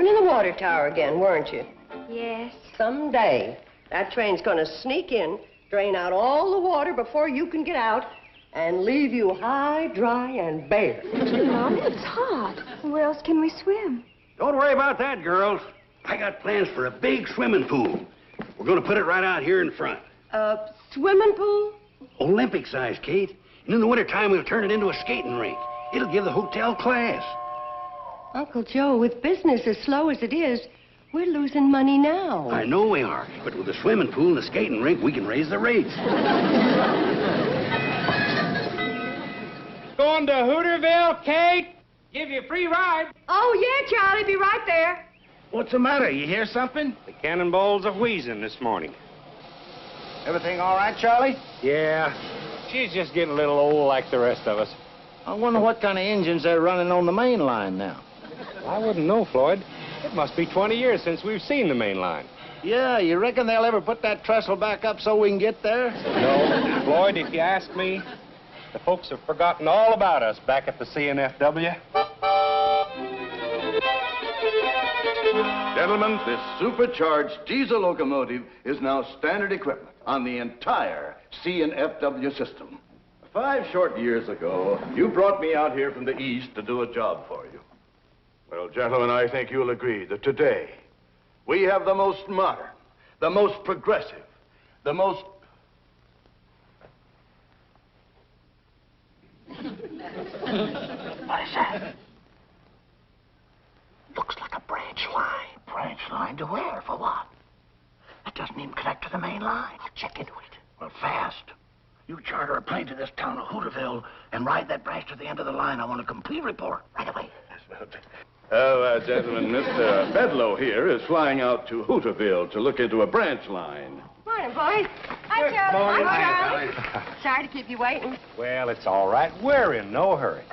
in the water tower again, weren't you? Yes. Someday, that train's gonna sneak in, drain out all the water before you can get out, and leave you high, dry, and bare. Mom, it's hot. Where else can we swim? Don't worry about that, girls. I got plans for a big swimming pool. We're gonna put it right out here in front. A swimming pool? Olympic size, Kate. And in the wintertime, we'll turn it into a skating rink. It'll give the hotel class. Uncle Joe, with business as slow as it is, we're losing money now. I know we are, but with the swimming pool and the skating rink, we can raise the rates. Going to Hooterville, Kate? Give you a free ride. Oh, yeah, Charlie, be right there. What's the matter? You hear something? The cannonballs are wheezing this morning. Everything all right, Charlie? Yeah. She's just getting a little old like the rest of us. I wonder what kind of engines they're running on the main line now. I wouldn't know, Floyd. It must be 20 years since we've seen the main line. Yeah, you reckon they'll ever put that trestle back up so we can get there? No. Floyd, if you ask me, the folks have forgotten all about us back at the CNFW. Gentlemen, this supercharged diesel locomotive is now standard equipment on the entire C&FW system. 5 short years ago, you brought me out here from the east to do a job for you. Well, gentlemen, I think you'll agree that today we have the most modern, the most progressive, the most... What is that? Looks like a branch line. Branch line to where? For what? That doesn't even connect to the main line. I'll check into it. Well, fast. You charter a plane to this town of Hooterville and ride that branch to the end of the line. I want a complete report right away. Oh, gentlemen, Mr. Bedlow here is flying out to Hooterville to look into a branch line. Morning, boys. Hi, Charlie. Hi, Charlie. Sorry to keep you waiting. Well, it's all right. We're in no hurry.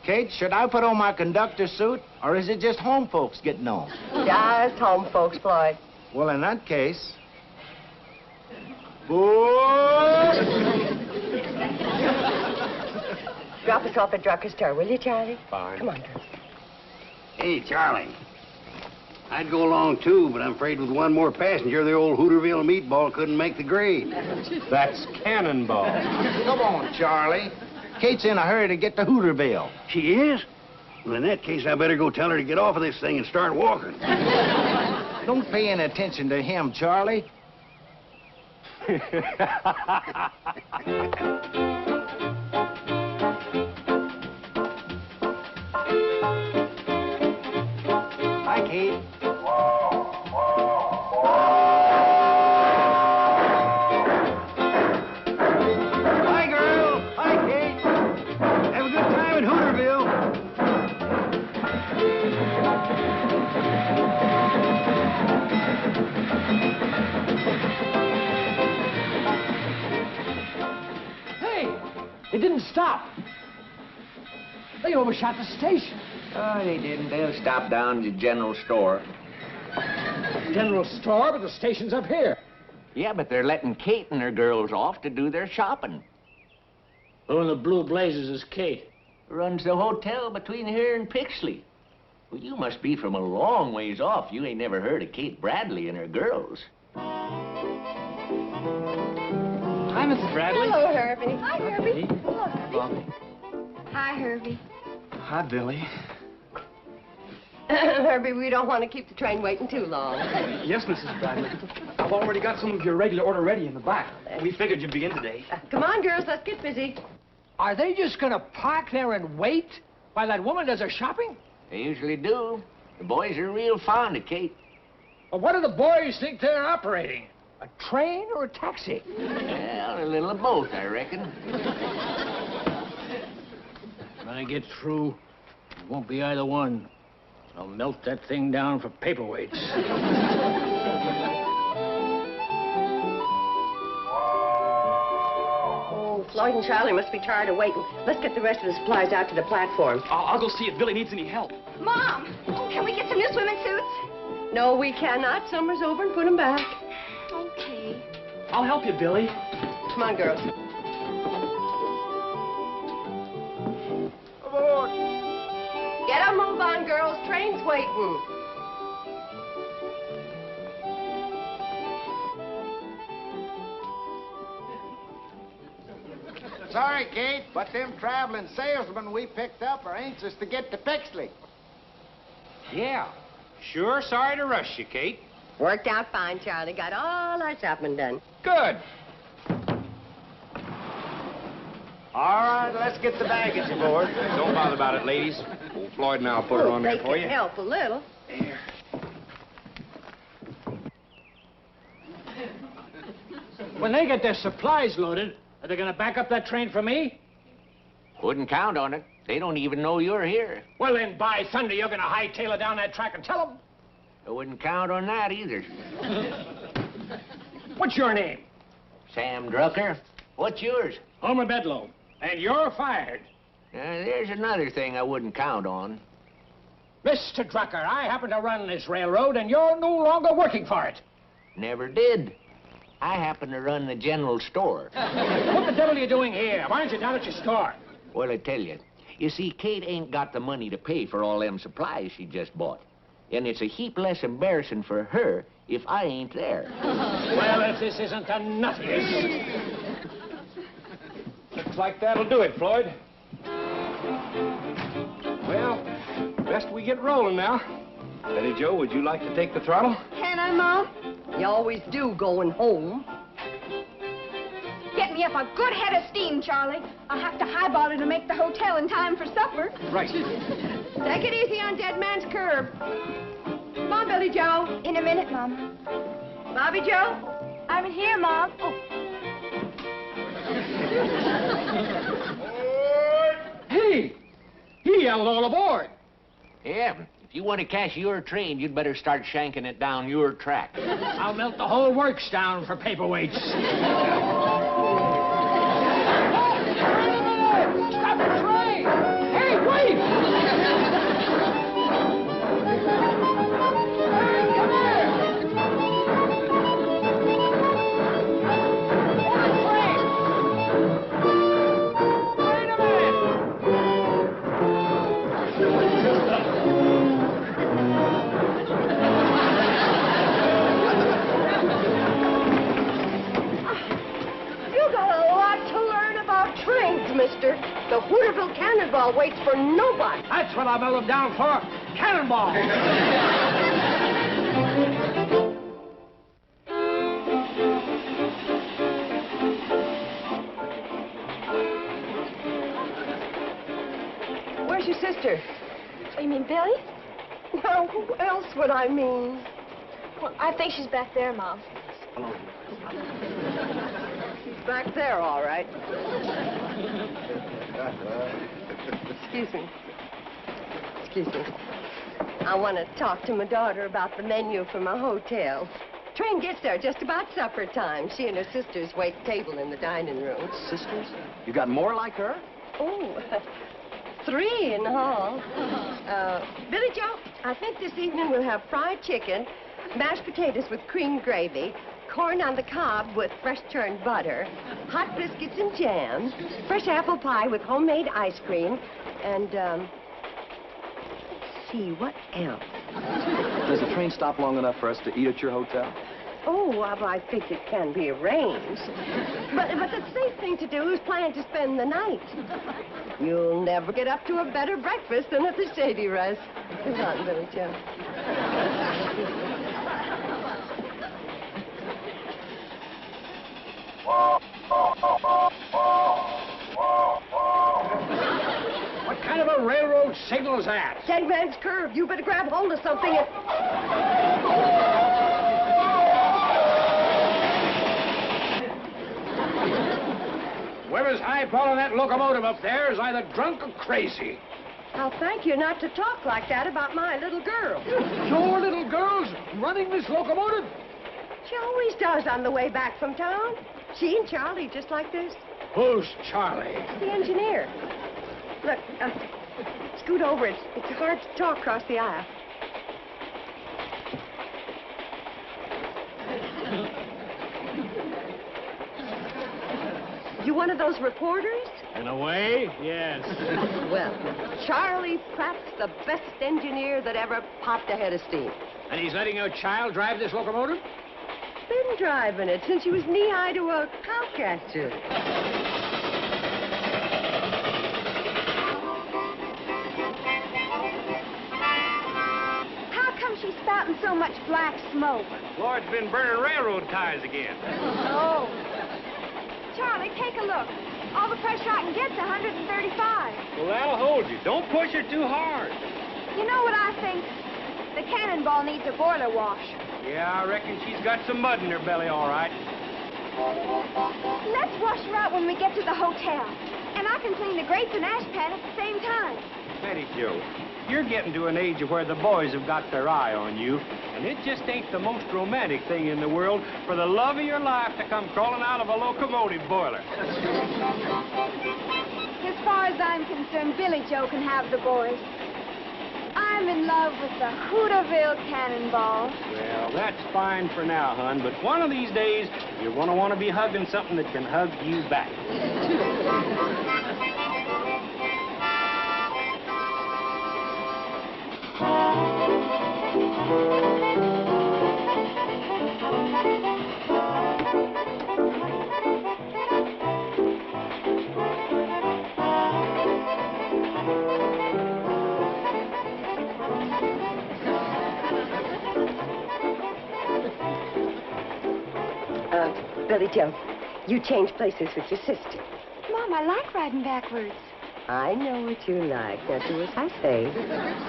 Kate, should I put on my conductor suit, or is it just home folks getting on? Just home folks, Floyd. Well, in that case... Drop us off at Drucker's Store, will you, Charlie? Fine. Come on, girls. Hey, Charlie. I'd go along, too, but I'm afraid with one more passenger, the old Hooterville meatball couldn't make the grade. That's cannonball. Come on, Charlie. Kate's in a hurry to get to Hooterville. She is? Well, in that case, I better go tell her to get off of this thing and start walking. Don't pay any attention to him, Charlie. Hi, Kate. Hi, girl. Hi, Kate. Have a good time in Hooterville. They didn't stop. They overshot the station. Oh, they didn't. They'll stop down at the general store. General store, but the station's up here. Yeah, but they're letting Kate and her girls off to do their shopping. Who in the blue blazes is Kate? Runs the hotel between here and Pixley. Well, you must be from a long ways off. You ain't never heard of Kate Bradley and her girls. Hi, Mrs. Bradley. Hello, Herbie. Hi, Herbie. Hello, Herbie. Hi, Herbie. Hi, Billy. Herbie, we don't want to keep the train waiting too long. Yes, Mrs. Bradley. I've already got some of your regular order ready in the back. We figured you'd be in today. Come on, girls, let's get busy. Are they just gonna park there and wait while that woman does her shopping? They usually do. The boys are real fond of Kate. Well, what do the boys think they're operating? A train or a taxi? Well, a little of both, I reckon. When I get through, it won't be either one. I'll melt that thing down for paperweights. Oh, Floyd and Charlie must be tired of waiting. Let's get the rest of the supplies out to the platform. I'll go see if Billy needs any help. Mom, can we get some new swimming suits? No, we cannot. Summer's over and put them back. Okay. I'll help you, Billy. Come on, girls. Aboard! Get a move on, girls. Train's waiting. sorry, Kate, but them traveling salesmen we picked up are anxious to get to Pixley. Yeah. Sure sorry to rush you, Kate. Worked out fine, Charlie. Got all our shopping done. Good. All right, let's get the baggage aboard. Don't bother about it, ladies. Old Floyd and I'll put her on there They for can you. help a little. When they get their supplies loaded, are they going to back up that train for me? Wouldn't count on it. They don't even know you're here. Well, then, by thunder, you're going to hightail it down that track and tell them. I wouldn't count on that either. What's your name? Sam Drucker. What's yours? Homer Bedlow. And you're fired. There's another thing I wouldn't count on. Mr. Drucker, I happen to run this railroad, and you're no longer working for it. Never did. I happen to run the general store. What the devil are you doing here? Why aren't you down at your store? Well, I tell you. You see, Kate ain't got the money to pay for all them supplies she just bought. And it's a heap less embarrassing for her if I ain't there. Well, if this isn't the nuttiest. Looks like that'll do it, Floyd. Well, best we get rolling now. Betty Jo, would you like to take the throttle? Can I, Mom? You always do going home. Get me up a good head of steam, Charlie. I'll have to highball it to make the hotel in time for supper. Right. Take it easy on Dead Man's Curve. Come on, Billy Joe. In a minute, Mama. Bobby Joe. I'm in here, Mom. Oh. Hey! He yelled all aboard. Yeah, if you want to cash your train, you'd better start shanking it down your track. I'll melt the whole works down for paperweights. Stop the train! Hey, wait! Hey, come here! Train! Wait a minute! You got a lot to learn about trains, mister. The Hooterville Cannonball waits for nobody. That's what I'll melt them down for. Cannonball! Where's your sister? You mean Billy? Well, who else would I mean? Well, I think she's back there, Mom. She's back there, all right. Excuse me. Excuse me. I want to talk to my daughter about the menu for my hotel. Train gets there just about supper time. She and her sisters wait table in the dining room. Sisters? You got more like her? Oh, 3 in the hall. Billy Joe, I think this evening we'll have fried chicken, mashed potatoes with cream gravy, corn on the cob with fresh churned butter, hot biscuits and jam, fresh apple pie with homemade ice cream, and, let's see, what else? Does the train stop long enough for us to eat at your hotel? Oh, well, I think it can be arranged. But the safe thing to do is plan to spend the night. You'll never get up to a better breakfast than at the Shady Rest. Come on, Billy Joe. What kind of a railroad signal is that? Dead Man's Curve. You better grab hold of something and... Whoever's highballing that locomotive up there is either drunk or crazy. I'll thank you not to talk like that about my little girl. Your little girl's running this locomotive? She always does on the way back from town. She and Charlie just like this. Who's Charlie? The engineer. Look, scoot over. It's hard to talk across the aisle. You one of those reporters? In a way, yes. Well, Charlie Pratt's the best engineer that ever popped a head of steam. And he's letting your child drive this locomotive? Been driving it since she was knee-high to a cowcatcher. much black smoke. Floyd's been burning railroad ties again. Oh. Charlie, take a look. All the pressure I can get's 135. Well, that'll hold you. Don't push her too hard. You know what I think? The cannonball needs a boiler wash. Yeah, I reckon she's got some mud in her belly, all right. Let's wash her out when we get to the hotel. And I can clean the grates and ash pan at the same time. Betty Jo, you're getting to an age of where the boys have got their eye on you, and it just ain't the most romantic thing in the world for the love of your life to come crawling out of a locomotive boiler. As far as I'm concerned, Billy Joe can have the boys. I'm in love with the Hooterville Cannonball. Well, that's fine for now, hon, but one of these days, you're going to want to be hugging something that can hug you back. Billy Joe, you change places with your sister. Mom, I like riding backwards. I know what you like. Now do as I say.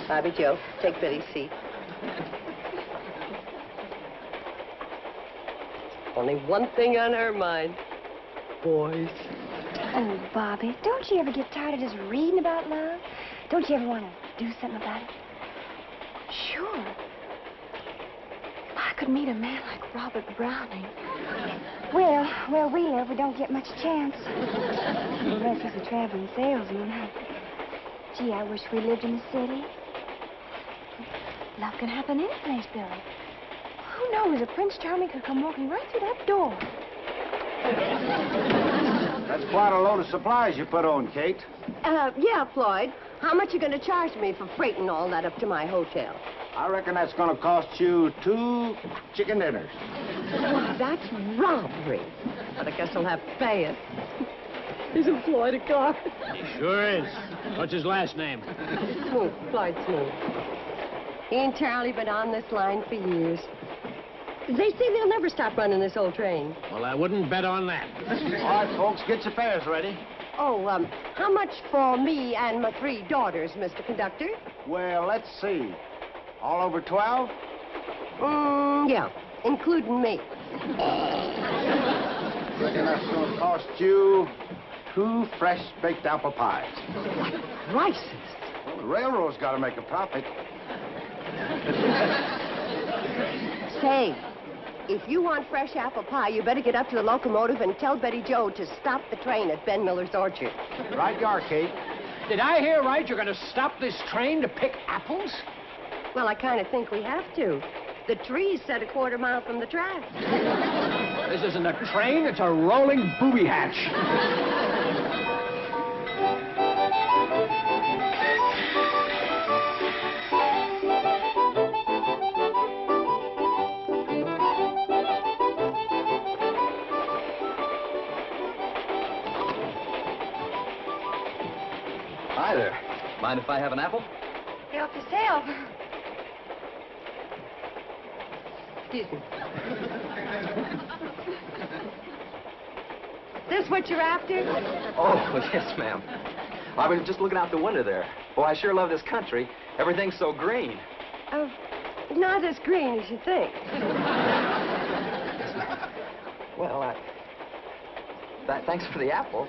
Bobby Joe, take Billy's seat. Only one thing on her mind. Boys. Oh, Bobby, don't you ever get tired of just reading about love? Don't you ever want to do something about it? Sure. If I could meet a man like Robert Browning. Well, where we live, we don't get much chance. Unless he's a traveling salesman. Gee, I wish we lived in the city. Love can happen any place, Billy. Who knows if Prince Charming could come walking right through that door? That's quite a load of supplies you put on, Kate. Yeah, Floyd. How much you gonna charge me for freighting all that up to my hotel? I reckon that's gonna cost you 2 chicken dinners. Well, that's robbery. But I guess I'll have to pay it. Isn't Floyd a car? He sure is. What's his last name? Smoot, Floyd Smoot. He and Charlie been on this line for years. They say they'll never stop running this old train. Well, I wouldn't bet on that. All right, folks, get your fares ready. Oh, how much for me and my 3 daughters, Mr. Conductor? Well, let's see. All over 12? Yeah, including me. Reckon that's gonna cost you 2 fresh baked apple pies. Prices. Well, the railroad's got to make a profit. Say, if you want fresh apple pie, you better get up to the locomotive and tell Betty Jo to stop the train at Ben Miller's orchard. Right you are, Kate. Did I hear right? You're going to stop this train to pick apples? Well, I kind of think we have to. The tree's set a quarter mile from the track. This isn't a train, it's a rolling booby hatch. Hi there. Mind if I have an apple? Help yourself. Excuse me. This what you're after? Oh, yes, ma'am. I was just looking out the window there. Boy, I sure love this country. Everything's so green. Not as green as you think. Well, thanks for the apple.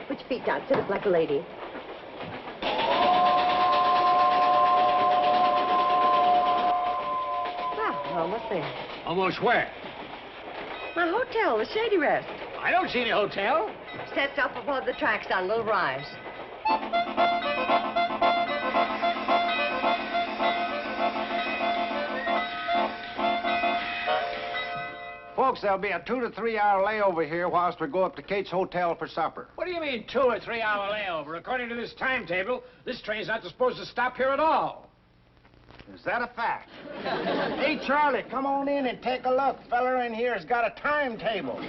Put your feet down. Sit up like a lady. Well, almost there. Almost where? My hotel, the Shady Rest. I don't see any hotel. Sets up above the tracks on a little rise. Folks, there'll be a 2 to 3 hour layover here whilst we go up to Kate's hotel for supper. What do you mean 2 or 3 hour layover? According to this timetable, this train's not supposed to stop here at all. Is that a fact? Hey, Charlie, come on in and take a look. Feller in here has got a timetable.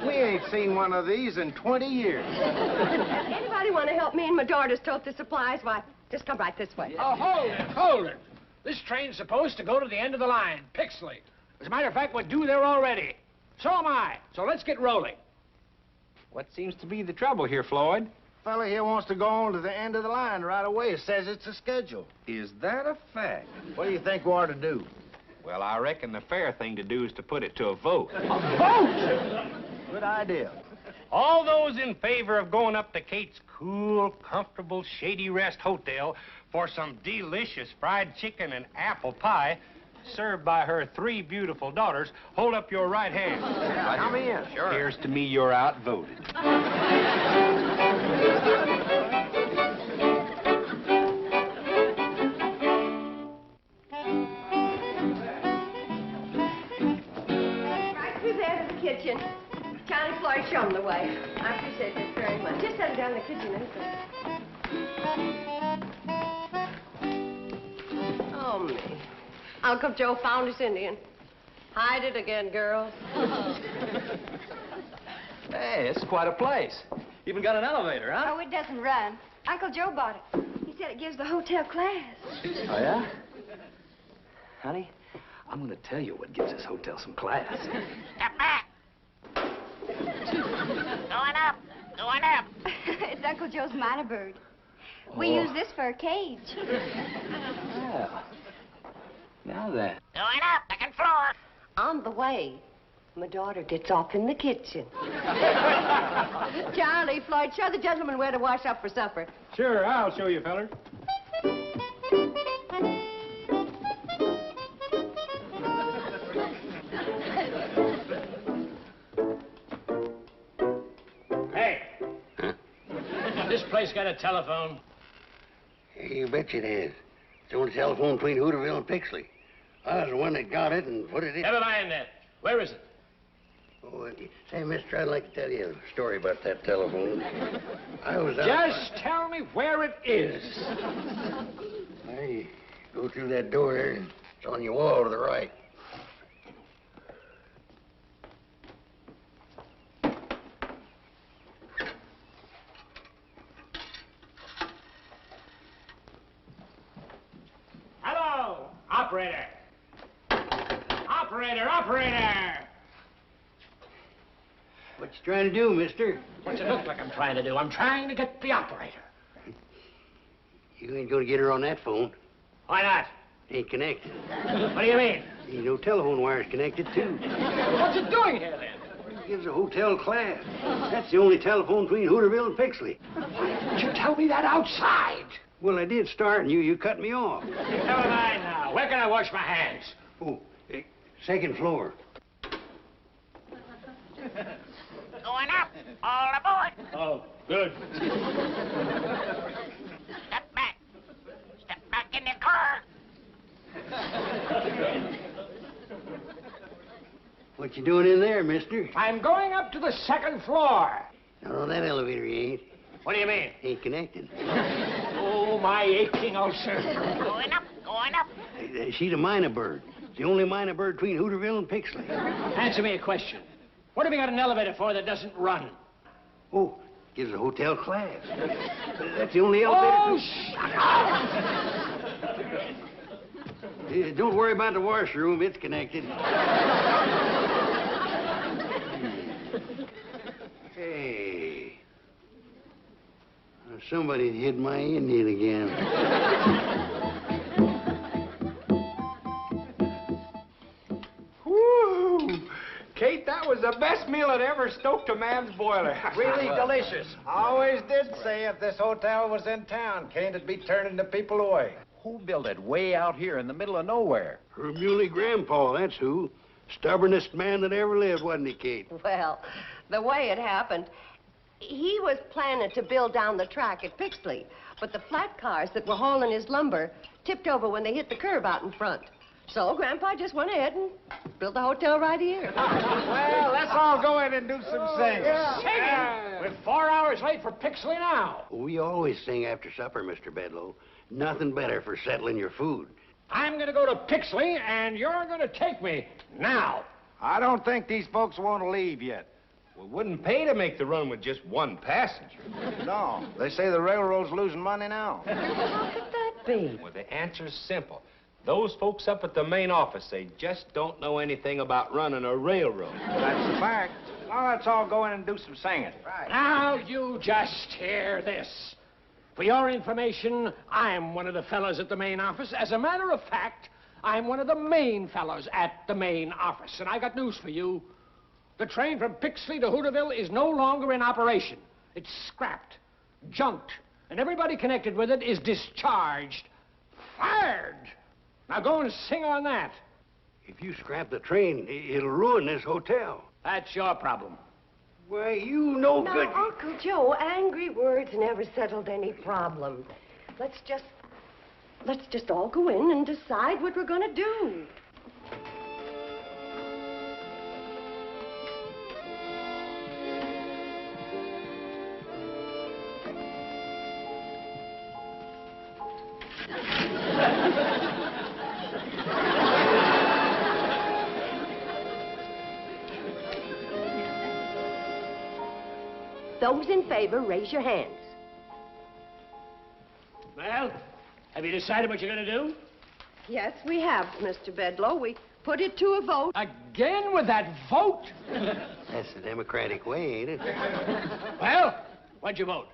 We ain't seen one of these in 20 years. Anybody want to help me and my daughters tote the supplies? Why, Just come right this way. Oh, hold it. This train's supposed to go to the end of the line, Pixley. As a matter of fact, we're due there already. So am I. So let's get rolling. What seems to be the trouble here, Floyd? Fella here wants to go on to the end of the line right away. It says it's a schedule. Is that a fact? What do you think we ought to do? Well, I reckon the fair thing to do is to put it to a vote. A vote? Good idea. All those in favor of going up to Kate's cool, comfortable, shady rest hotel for some delicious fried chicken and apple pie served by her 3 beautiful daughters, hold up your right hand. Come in. Sure. Appears to me you're outvoted. Right through there to the kitchen. Charlie, Floyd, show them the way. I appreciate this very much. Just set it down in the kitchen, anything. Oh, me. Uncle Joe found his Indian. Hide it again, girls. Hey, it's quite a place. Even got an elevator, huh? Oh, it doesn't run. Uncle Joe bought it. He said it gives the hotel class. Oh, yeah? Honey, I'm going to tell you what gives this hotel some class. Step back. Going up. Going up. It's Uncle Joe's minor bird. We use this for a cage. Well, now then. Going up. Second floor. On the way, my daughter gets off in the kitchen. Charlie, Floyd, show the gentleman where to wash up for supper. Sure, I'll show you, feller. Hey. Huh? This place got a telephone? Hey, you bet it is. It's the only telephone between Hooterville and Pixley. I was the one that got it and put it in. Never mind that. Where is it? Oh, say, mister, I'd like to tell you a story about that telephone. I was out... Just tell me where it is. Hey, go through that door there. It's on your wall to the right. Hello, operator. Operator. What you trying to do, mister? What's it look like I'm trying to do? I'm trying to get the operator. You ain't gonna get her on that phone. Why not? Ain't connected. What do you mean? Ain't no telephone wires connected, too. What's it doing here, then? It gives a hotel class. That's the only telephone between Hooterville and Pixley. Why didn't you tell me that outside? Well, I did start, and you cut me off. Never mind now. Where can I wash my hands? Oh, second floor. Going up. All aboard. Oh, good. Step back. Step back in the car. What you doing in there, mister? I'm going up to the second floor. No, that elevator you ain't. What do you mean? Ain't connected. Oh, my aching ulcer. Going up. Going up. She's a minor bird. It's the only minor bird between Hooterville and Pixley. Answer me a question. What have you got an elevator for that doesn't run? Oh, gives a hotel class. That's the only elevator... Oh, shut up! Don't worry about the washroom. It's connected. Hey. Somebody hid my Indian again. Woo! Kate, that was the best meal that ever stoked a man's boiler. Really delicious. I always did say if this hotel was in town, can't it be turning the people away? Who built it way out here in the middle of nowhere? Her muley grandpa, that's who. Stubbornest man that ever lived, wasn't he, Kate? Well, the way it happened, he was planning to build down the track at Pixley, but the flat cars that were hauling his lumber tipped over when they hit the curb out in front. So Grandpa just went ahead and built the hotel right here. Well, let's all go in and do some singing. Singing? We're 4 hours late for Pixley now. We always sing after supper, Mr. Bedlow. Nothing better for settling your food. I'm going to go to Pixley, and you're going to take me now. I don't think these folks want to leave yet. Well, it wouldn't pay to make the run with just one passenger. No, they say the railroad's losing money now. How could that be? Well, the answer's simple. Those folks up at the main office, they just don't know anything about running a railroad. That's a fact. Now let's all go in and do some singing. Right. Now, you just hear this. For your information, I'm one of the fellows at the main office. As a matter of fact, I'm one of the main fellows at the main office. And I got news for you. The train from Pixley to Hooterville is no longer in operation. It's scrapped, junked, and everybody connected with it is discharged, fired. Now go and sing on that. If you scrap the train, it'll ruin this hotel. That's your problem. Why, you know Now, good... Uncle Joe, angry words never settled any problem. Let's just all go in and decide what we're gonna do. Those in favor, raise your hands. Well, have you decided what you're going to do? Yes, we have, Mr. Bedlow. We put it to a vote. Again with that vote? That's the democratic way, ain't it? Well, what'd you vote?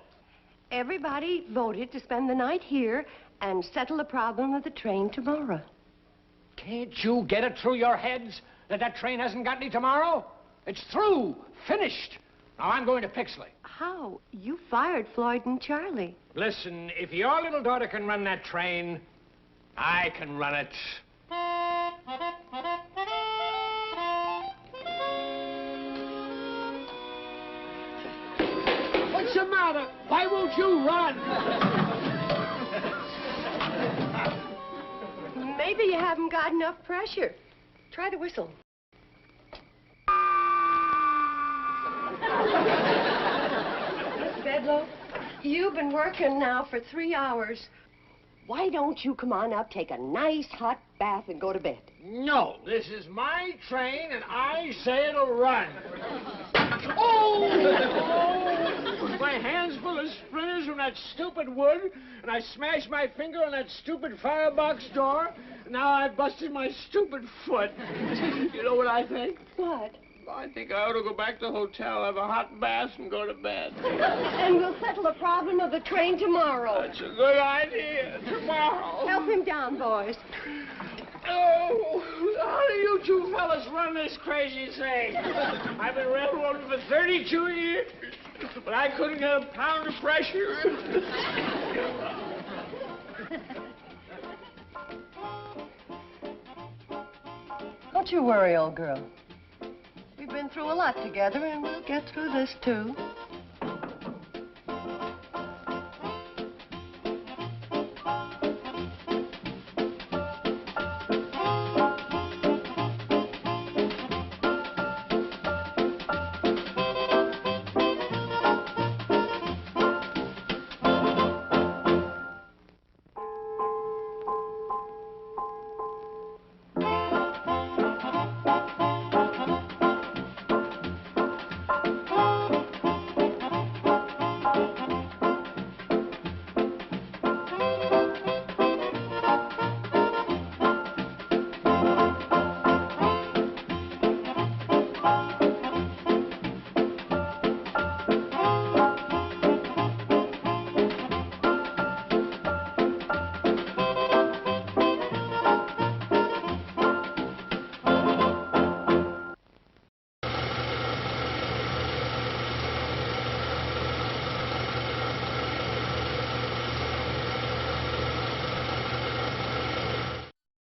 Everybody voted to spend the night here and settle the problem of the train tomorrow. Can't you get it through your heads that that train hasn't got any tomorrow? It's through, finished. Now I'm going to Pixley. How? You fired Floyd and Charlie. Listen, if your little daughter can run that train, I can run it. What's the matter? Why won't you run? Maybe you haven't got enough pressure. Try to whistle. Miss Bedlow, you've been working now for 3 hours. Why don't you come on up, take a nice hot bath, and go to bed? No, this is my train, and I say it'll run. Oh! My hand's full of splinters from that stupid wood, and I smashed my finger on that stupid firebox door. Now I've busted my stupid foot. You know what I think? What? I think I ought to go back to the hotel, have a hot bath, and go to bed. And we'll settle the problem of the train tomorrow. That's a good idea. Tomorrow. Help him down, boys. Oh, how do you two fellas run this crazy thing? I've been railroading for 32 years, but I couldn't get a pound of pressure. Don't you worry, old girl. We've been through a lot together, and we'll get through this, too.